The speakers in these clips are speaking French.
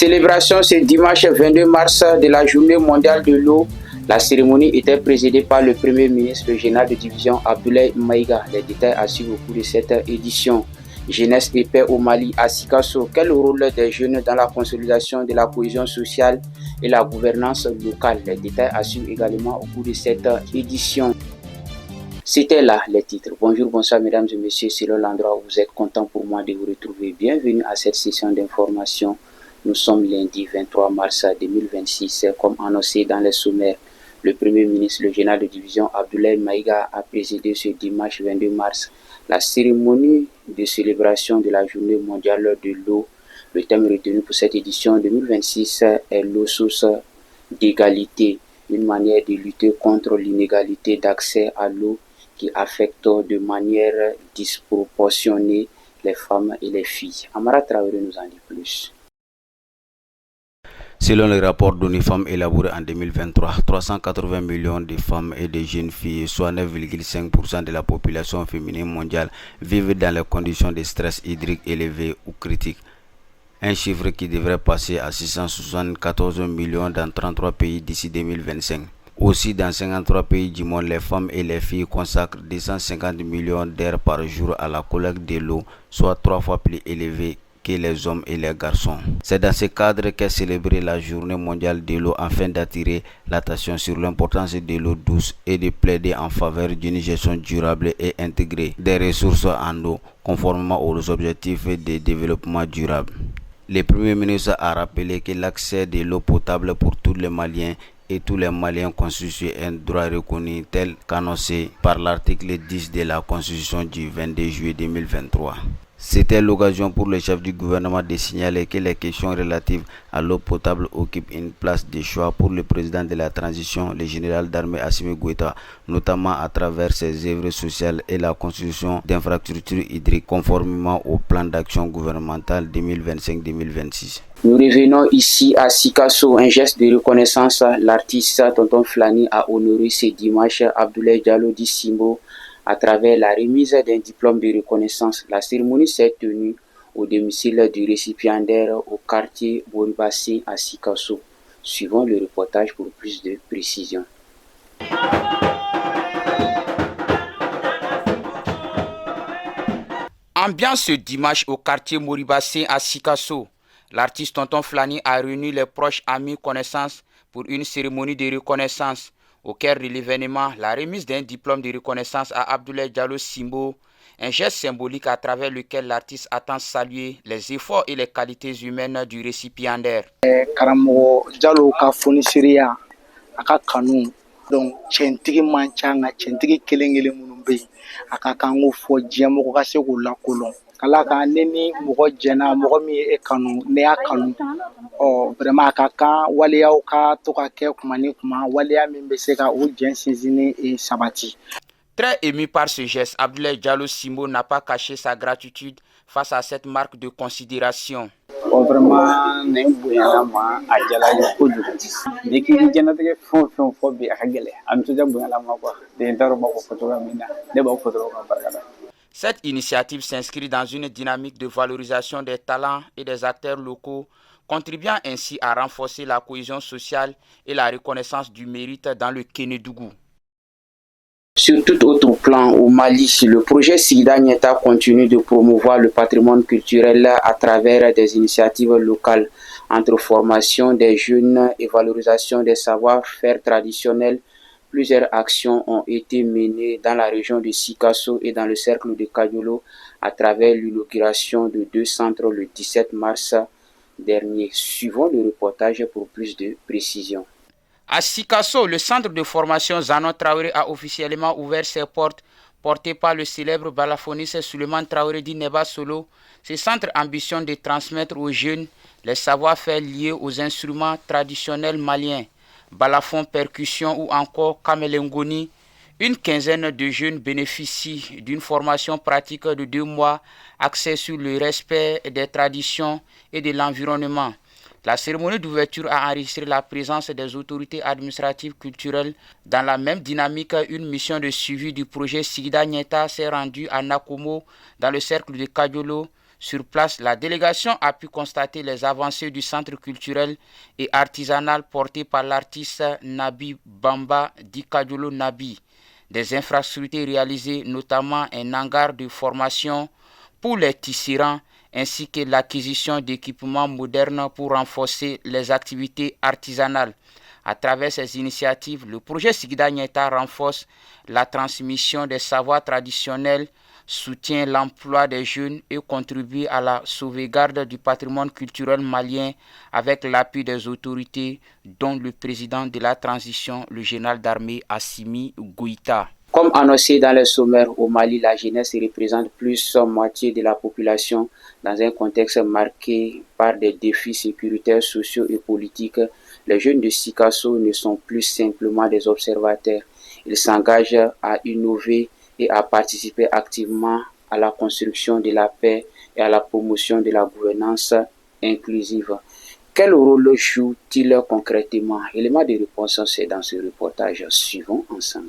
Célébration ce dimanche 22 mars de la Journée mondiale de l'eau. La cérémonie était présidée par le Premier ministre, le général de division Abdoulaye Maïga. Les détails à suivre au cours de cette édition. Jeunesse et paix au Mali, à Sikasso. Quel rôle des jeunes dans la consolidation de la cohésion sociale et la gouvernance locale? Les détails à suivre également au cours de cette édition. C'était là les titres. Bonjour, bonsoir mesdames et messieurs, c'est l'endroit où vous êtes content pour moi de vous retrouver. Bienvenue à cette session d'information. Nous sommes lundi 23 mars 2026. Comme annoncé dans les sommaires, le Premier ministre, le général de division Abdoulaye Maïga a présidé ce dimanche 22 mars la cérémonie de célébration de la Journée mondiale de l'eau. Le thème retenu pour cette édition 2026 est l'eau source d'égalité, une manière de lutter contre l'inégalité d'accès à l'eau qui affecte de manière disproportionnée les femmes et les filles. Amara Traoré nous en dit plus. Selon le rapport d'ONU-Femmes élaboré en 2023, 380 millions de femmes et de jeunes filles, soit 9,5% de la population féminine mondiale, vivent dans les conditions de stress hydrique élevé ou critique. Un chiffre qui devrait passer à 674 millions dans 33 pays d'ici 2025. Aussi, dans 53 pays du monde, les femmes et les filles consacrent 250 millions d'heures par jour à la collecte de l'eau, soit 3 fois plus élevé que les hommes et les garçons. C'est dans ce cadre qu'est célébrée la Journée mondiale de l'eau afin d'attirer l'attention sur l'importance de l'eau douce et de plaider en faveur d'une gestion durable et intégrée des ressources en eau, conformément aux objectifs de développement durable. Le Premier ministre a rappelé que l'accès de l'eau potable pour tous les Maliens et tous les Maliens constitue un droit reconnu tel qu'annoncé par l'article 10 de la Constitution du 22 juillet 2023. C'était l'occasion pour le chef du gouvernement de signaler que les questions relatives à l'eau potable occupent une place de choix pour le président de la transition, le général d'armée Assimi Goïta, notamment à travers ses œuvres sociales et la construction d'infrastructures hydriques conformément au plan d'action gouvernemental 2025-2026. Nous revenons ici à Sikasso, un geste de reconnaissance. L'artiste Tonton Flani a honoré ce dimanche Abdoulaye Diallo Di Simbo à travers la remise d'un diplôme de reconnaissance. La cérémonie s'est tenue au domicile du récipiendaire au quartier Boribassi à Sikasso. Suivons le reportage pour plus de précision. Ambiance ce dimanche au quartier Moribassin à Sikasso. L'artiste Tonton Flani a réuni les proches amis connaissances pour une cérémonie de reconnaissance. Au cœur de l'événement, la remise d'un diplôme de reconnaissance à Abdoulaye Diallo Simbo, un geste symbolique à travers lequel l'artiste attend saluer les efforts et les qualités humaines du récipiendaire. Karamo Diallo ka fonisiriya aka kanu donc cɛntigi man ca nka cɛntigi kelen-kelen minnu bɛ yen a ka kan k'o fɔ diɲɛ mɔgɔ ka se k'o lakolon kala kan ne ni mɔgɔ jɛna mɔgɔ min ye e kanu ne y'a kanu vraiment a ka kan waleyaw ka to ka kɛ kuma ni kuma waleya min bɛ se ka o jɛn sinsinni sabati. Très ému par ce geste, Abdoulaye Diallo Simbo n'a pas caché sa gratitude face à cette marque de considération. Vraiment ne bonyana ma a jala ye kojugu ne k'i jɛnatigɛ fɛn o fɛn fɔ bi a ka gɛlɛn a bɛ to ja bonyana ma quoi den t'a dɔn b'a fɔ cogoya min na ne b'a fɔ dɔrɔn ka barika da. Cette initiative s'inscrit dans une dynamique de valorisation des talents et des acteurs locaux, contribuant ainsi à renforcer la cohésion sociale et la reconnaissance du mérite dans le Kénédougou. Sur tout autre plan, au Mali, le projet Sigida Nieta continue de promouvoir le patrimoine culturel à travers des initiatives locales entre formation des jeunes et valorisation des savoir-faire traditionnels. Plusieurs actions ont été menées dans la région de Sikasso et dans le cercle de Kadiolo à travers l'inauguration de 2 centres le 17 mars dernier. Suivons le reportage pour plus de précision. À Sikasso, le centre de formation Zanon Traoré a officiellement ouvert ses portes, porté par le célèbre balafoniste Suleiman Traoré dit Neba Solo. Ce centre ambitionne de transmettre aux jeunes les savoir-faire liés aux instruments traditionnels maliens, balafon, percussion ou encore kamelengoni. Une quinzaine de jeunes bénéficient d'une formation pratique de 2 mois axée sur le respect des traditions et de l'environnement. La cérémonie d'ouverture a enregistré la présence des autorités administratives culturelles. Dans la même dynamique, une mission de suivi du projet Sigida Nieta s'est rendue à Nakomo, dans le cercle de Kadiolo, Sur place, la délégation a pu constater les avancées du centre culturel et artisanal porté par l'artiste Nabi Bamba Dikadjolo Nabi. Des infrastructures réalisées, notamment un hangar de formation pour les tisserands, ainsi que l'acquisition d'équipements modernes pour renforcer les activités artisanales. À travers ces initiatives, le projet Sigida Nyeta renforce la transmission des savoirs traditionnels, soutient l'emploi des jeunes et contribue à la sauvegarde du patrimoine culturel malien avec l'appui des autorités, dont le président de la transition, le général d'armée Assimi Goïta. Comme annoncé dans le sommaire, au Mali, la jeunesse représente plus de moitié de la population dans un contexte marqué par des défis sécuritaires, sociaux et politiques. Les jeunes de Sikasso ne sont plus simplement des observateurs. Ils s'engagent à innover et à participer activement à la construction de la paix et à la promotion de la gouvernance inclusive. Quel rôle jouent-ils concrètement? Élément de réponse, c'est dans ce reportage. Suivons ensemble.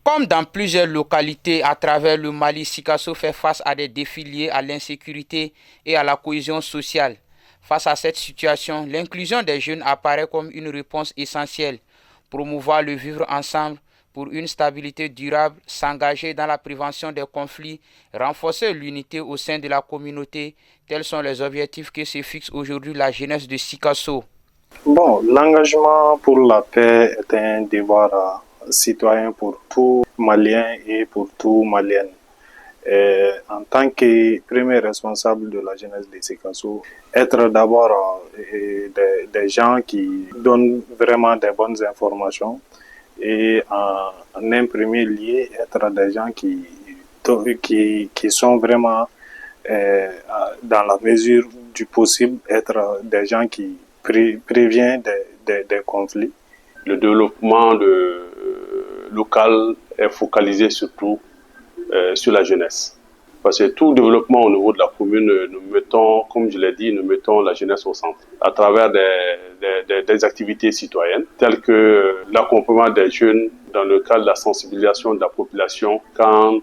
Comme dans plusieurs localités à travers le Mali, Sikasso fait face à des défis liés à l'insécurité et à la cohésion sociale. Face à cette situation, l'inclusion des jeunes apparaît comme une réponse essentielle. Promouvoir le vivre ensemble pour une stabilité durable, s'engager dans la prévention des conflits, renforcer l'unité au sein de la communauté, tels sont les objectifs que se fixe aujourd'hui la jeunesse de Sikasso. Bon, l'engagement pour la paix est un devoir citoyen pour tout Malien et pour tout Malienne. En tant que premier responsable de la jeunesse de Sikasso, être d'abord des gens qui donnent vraiment des bonnes informations et en un premier lieu, être des gens qui sont vraiment dans la mesure du possible, être des gens qui préviennent des conflits. Le développement local est focalisé surtout sur la jeunesse. Parce que tout développement au niveau de la commune, nous mettons, comme je l'ai dit, nous mettons la jeunesse au centre à travers des activités citoyennes telles que l'accompagnement des jeunes dans le cadre de la sensibilisation de la population quant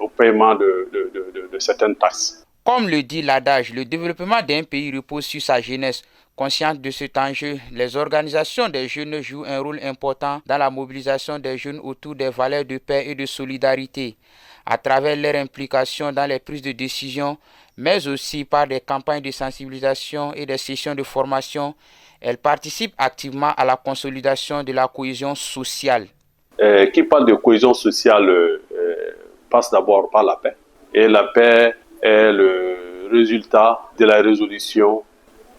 au paiement de certaines taxes. Comme le dit l'adage, le développement d'un pays repose sur sa jeunesse. Consciente de cet enjeu, les organisations des jeunes jouent un rôle important dans la mobilisation des jeunes autour des valeurs de paix et de solidarité, à travers leur implication dans les prises de décision, mais aussi par des campagnes de sensibilisation et des sessions de formation. Elles participent activement à la consolidation de la cohésion sociale. Qui parle de cohésion sociale passe d'abord par la paix. Et la paix est le résultat de la résolution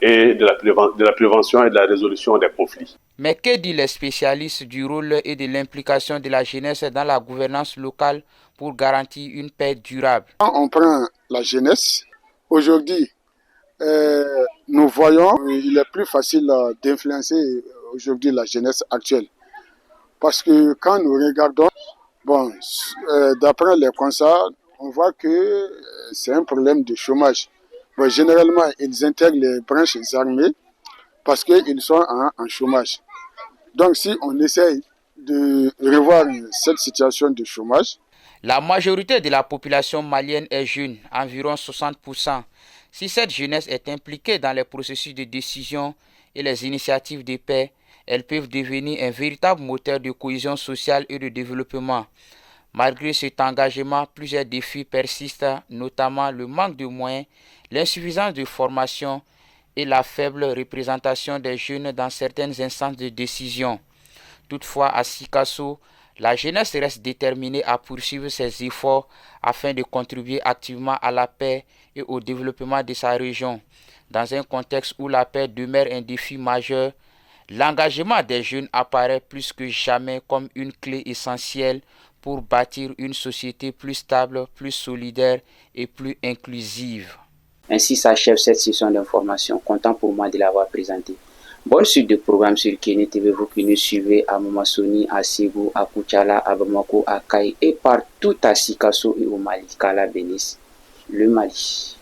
et de la prévention et de la résolution des conflits. Mais que disent les spécialistes du rôle et de l'implication de la jeunesse dans la gouvernance locale pour garantir une paix durable? Quand on prend la jeunesse, aujourd'hui, nous voyons qu'il est plus facile d'influencer aujourd'hui la jeunesse actuelle. Parce que quand nous regardons, d'après les constats, on voit que c'est un problème de chômage. Bon, généralement, ils intègrent les branches armées parce qu'ils sont en chômage. Donc, si on essaye de revoir cette situation de chômage, la majorité de la population malienne est jeune, environ 60%. Si cette jeunesse est impliquée dans les processus de décision et les initiatives de paix, elles peuvent devenir un véritable moteur de cohésion sociale et de développement. Malgré cet engagement, plusieurs défis persistent, notamment le manque de moyens, l'insuffisance de formation et la faible représentation des jeunes dans certaines instances de décision. Toutefois, à Sikasso, la jeunesse reste déterminée à poursuivre ses efforts afin de contribuer activement à la paix et au développement de sa région. Dans un contexte où la paix demeure un défi majeur, l'engagement des jeunes apparaît plus que jamais comme une clé essentielle pour bâtir une société plus stable, plus solidaire et plus inclusive. Ainsi s'achève cette session d'information. Content pour moi de l'avoir présentée. Bonne suite de programmes sur Kenya TV, vous qui nous suivez à Momasoni, à Ségou, à Koutiala, à Bamako, à Kaï et partout à Sikasso et au Mali. Qu'Allah bénisse le Mali.